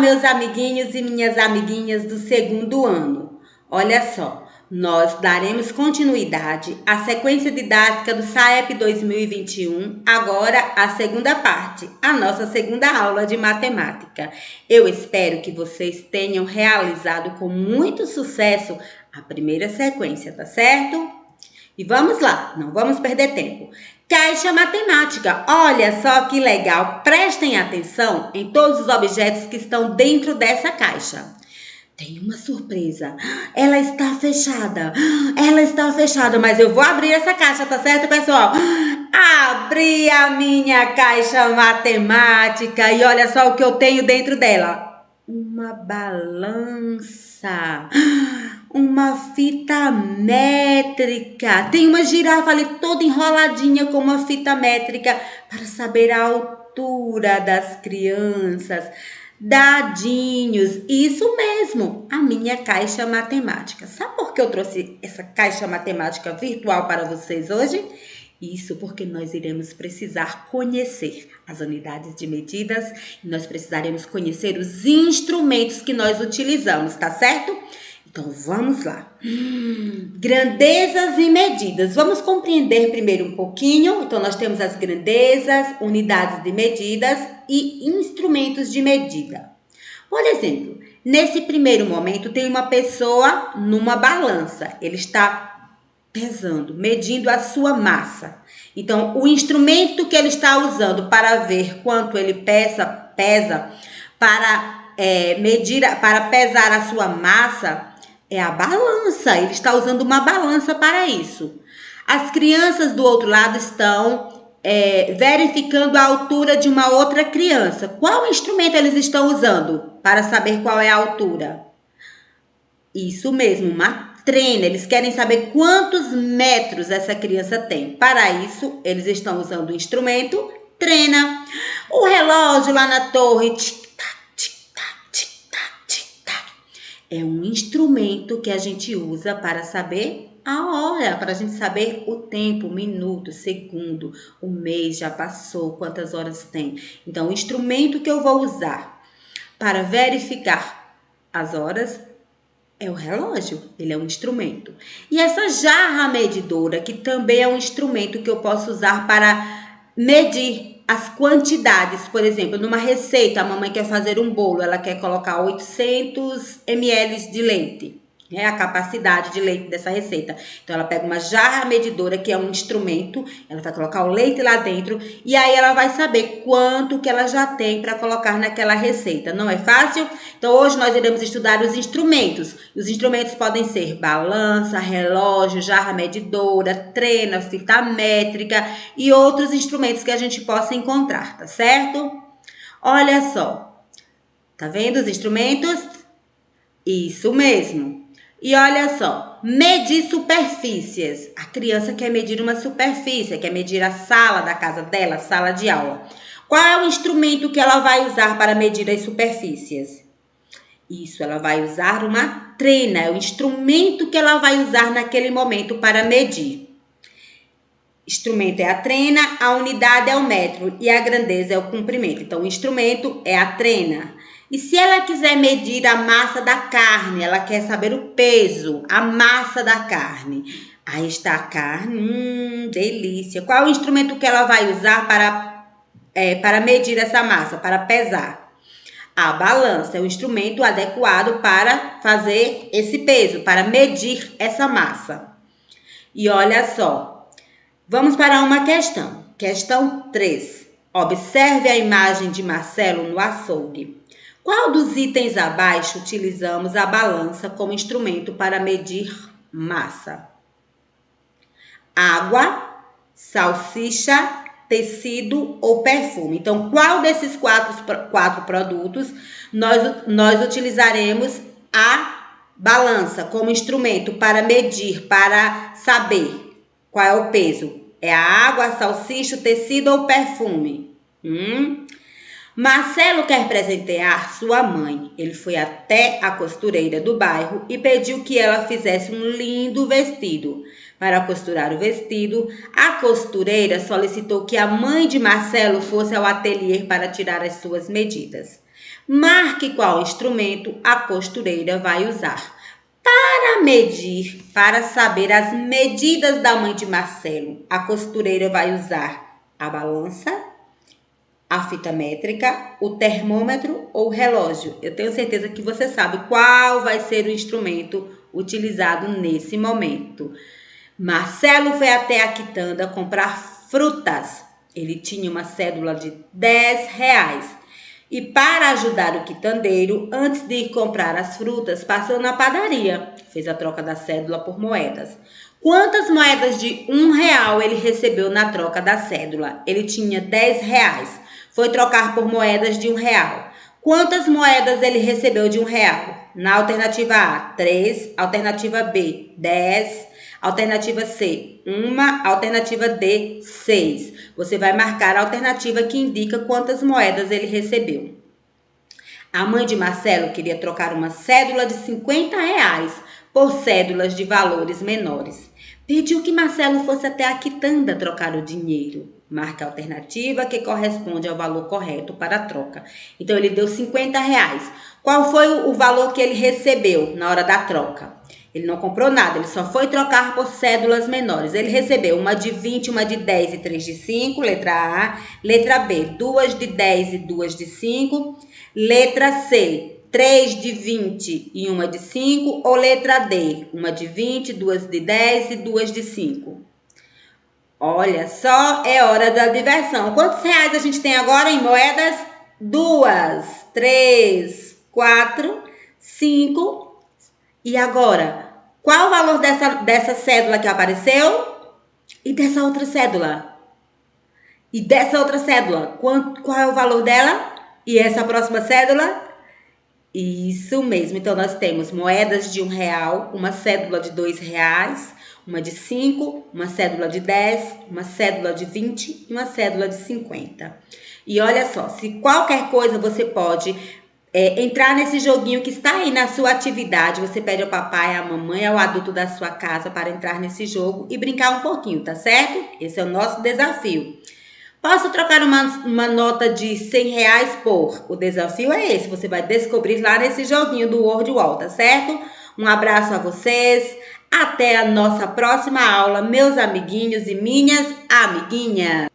meus amiguinhos e minhas amiguinhas do segundo ano. Olha só, nós daremos continuidade à sequência didática do SAEP 2021, agora a segunda parte, a nossa segunda aula de matemática. Eu espero que vocês tenham realizado com muito sucesso a primeira sequência, tá certo? E vamos lá, não vamos perder tempo. Caixa matemática, olha só que legal, prestem atenção em todos os objetos que estão dentro dessa caixa. Tem uma surpresa, ela está fechada, mas eu vou abrir essa caixa, tá certo, pessoal? Abri a minha caixa matemática e olha só o que eu tenho dentro dela. Uma balança, uma fita métrica. Tem uma girafa ali toda enroladinha com uma fita métrica para saber a altura das crianças. Dadinhos, isso mesmo, a minha caixa matemática. Sabe por que eu trouxe essa caixa matemática virtual para vocês hoje? Isso porque nós iremos precisar conhecer as unidades de medidas e nós precisaremos conhecer os instrumentos que nós utilizamos, tá certo? Então, vamos lá. Grandezas e medidas. Vamos compreender primeiro um pouquinho. Então, nós temos as grandezas, unidades de medidas e instrumentos de medida. Por exemplo, nesse primeiro momento, tem uma pessoa numa balança. Ele está pesando, medindo a sua massa. Então, o instrumento que ele está usando para ver quanto ele pesa para pesar a sua massa é a balança. Ele está usando uma balança para isso. As crianças do outro lado estão verificando a altura de uma outra criança. Qual instrumento eles estão usando para saber qual é a altura? Isso mesmo, uma trena. Eles querem saber quantos metros essa criança tem. Para isso, eles estão usando o instrumento trena. O relógio lá na torre, é um instrumento que a gente usa para saber a hora, para a gente saber o tempo, minuto, segundo, o mês já passou, quantas horas tem. Então, o instrumento que eu vou usar para verificar as horas é o relógio, ele é um instrumento. E essa jarra medidora, que também é um instrumento que eu posso usar para medir as quantidades. Por exemplo, numa receita, a mamãe quer fazer um bolo, ela quer colocar 800 ml de leite, né? A capacidade de leite dessa receita. Então, ela pega uma jarra medidora, que é um instrumento, ela vai colocar o leite lá dentro e aí ela vai saber quanto que ela já tem para colocar naquela receita. Não é fácil? Então, hoje nós iremos estudar os instrumentos. Os instrumentos podem ser balança, relógio, jarra medidora, trena, fita métrica e outros instrumentos que a gente possa encontrar, tá certo? Olha só, tá vendo os instrumentos? Isso mesmo. E olha só, medir superfícies. A criança quer medir uma superfície, quer medir a sala da casa dela, sala de aula. Qual é o instrumento que ela vai usar para medir as superfícies? Isso, ela vai usar uma trena, é o instrumento que ela vai usar naquele momento para medir. Instrumento é a trena, a unidade é o metro e a grandeza é o comprimento. Então, o instrumento é a trena. E se ela quiser medir a massa da carne, ela quer saber o peso, a massa da carne. Aí está a carne, delícia. Qual é o instrumento que ela vai usar para medir essa massa, para pesar? A balança é o instrumento adequado para fazer esse peso, para medir essa massa. E olha só, vamos para uma questão. Questão 3. Observe a imagem de Marcelo no açougue. Qual dos itens abaixo utilizamos a balança como instrumento para medir massa? Água, salsicha, tecido ou perfume. Então, qual desses quatro produtos nós utilizaremos a balança como instrumento para medir, para saber qual é o peso? É a água, a salsicha, o tecido ou o perfume? Marcelo quer presentear sua mãe. Ele foi até a costureira do bairro e pediu que ela fizesse um lindo vestido. Para costurar o vestido, a costureira solicitou que a mãe de Marcelo fosse ao ateliê para tirar as suas medidas. Marque qual instrumento a costureira vai usar. Para medir, para saber as medidas da mãe de Marcelo, a costureira vai usar a balança, a fita métrica, o termômetro ou o relógio. Eu tenho certeza que você sabe qual vai ser o instrumento utilizado nesse momento. Marcelo foi até a quitanda comprar frutas. Ele tinha uma cédula de R$ 10. E para ajudar o quitandeiro, antes de ir comprar as frutas, passou na padaria. Fez a troca da cédula por moedas. Quantas moedas de R$ 1 ele recebeu na troca da cédula? Ele tinha R$ 10. Foi trocar por moedas de R$ 1. Quantas moedas ele recebeu de R$ 1? Na alternativa A, 3. Alternativa B, 10. Alternativa C, 1. Alternativa D, 6. Você vai marcar a alternativa que indica quantas moedas ele recebeu. A mãe de Marcelo queria trocar uma cédula de R$ 50 por cédulas de valores menores. Pediu que Marcelo fosse até a quitanda trocar o dinheiro. Marque a alternativa que corresponde ao valor correto para a troca. Então, ele deu R$ 50. Qual foi o valor que ele recebeu na hora da troca? Ele não comprou nada, ele só foi trocar por cédulas menores. Ele recebeu uma de 20, uma de 10 e 3 de 5, letra A. Letra B, 2 de 10 e 2 de 5. Letra C, 3 de 20 e uma de 5. Ou letra D, uma de 20, 2 de 10 e 2 de 5. Olha só, é hora da diversão. Quantos reais a gente tem agora em moedas? 2, 3, 4, 5... E agora, qual o valor dessa cédula que apareceu? E dessa outra cédula? E dessa outra cédula? Qual é o valor dela? E essa próxima cédula? Isso mesmo. Então, nós temos moedas de R$ 1, uma cédula de R$ 2, uma de 5, uma cédula de 10, uma cédula de 20 e uma cédula de 50. E olha só, se qualquer coisa você pode... entrar nesse joguinho que está aí na sua atividade, você pede ao papai, à mamãe, ao adulto da sua casa para entrar nesse jogo e brincar um pouquinho, tá certo? Esse é o nosso desafio. Posso trocar uma nota de R$ 100 por? O desafio é esse, você vai descobrir lá nesse joguinho do Word Wall, tá certo? Um abraço a vocês, até a nossa próxima aula, meus amiguinhos e minhas amiguinhas.